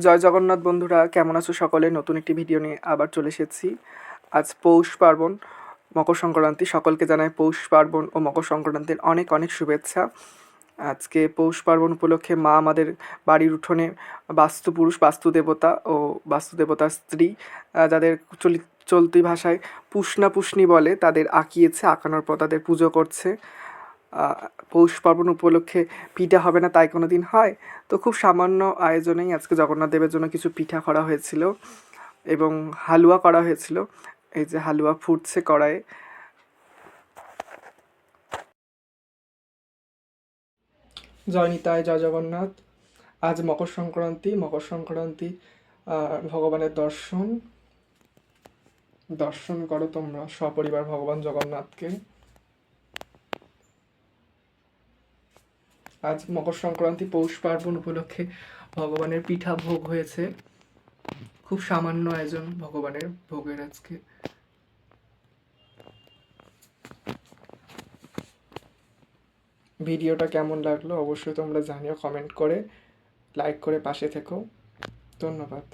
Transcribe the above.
জয় জগন্নাথ বন্ধুরা, কেমন আছো সকলে? নতুন একটি ভিডিও নিয়ে আবার চলে এসেছি। আজ পৌষ পার্বণ, মকর সংক্রান্তি। সকলকে জানাই পৌষ পার্বণ ও মকর সংক্রান্তির অনেক অনেক শুভেচ্ছা। আজকে পৌষ পার্বণ উপলক্ষে মা আমাদের বাড়ির উঠোনে বাস্তুপুরুষ, বাস্তুদেবতা ও বাস্তুদেবতার স্ত্রী, যাদের চলতি ভাষায় পুষ্ণা পুষ্ণি বলে, তাদের আঁকিয়েছে। আঁকানোর পর তাদের পুজো করছে। পৌষ পার্বণ উপলক্ষে পিঠা হবে না তাই কোনো দিন হয়? তো খুব সামান্য আয়োজনেই আজকে জগন্নাথ দেবের জন্য কিছু পিঠা করা হয়েছিল এবং হালুয়া করা হয়েছিল। এই যে হালুয়া ফুটছে কড়াইয়ে। জয় নিতাই, জয় জগন্নাথ। আজ মকর সংক্রান্তি। মকর সংক্রান্তি ভগবানের দর্শন করো তোমরা সপরিবার ভগবান জগন্নাথকে। আজ মকর সংক্রান্তি, পৌষ পার্বণ উপলক্ষে ভগবানের পিঠা ভোগ হয়েছে। খুব সামান্য আয়োজন ভগবানের ভোগের আজকে। ভিডিওটা কেমন লাগলো অবশ্যই তোমরা জানিও কমেন্ট করে, লাইক করে পাশে থেকো। ধন্যবাদ।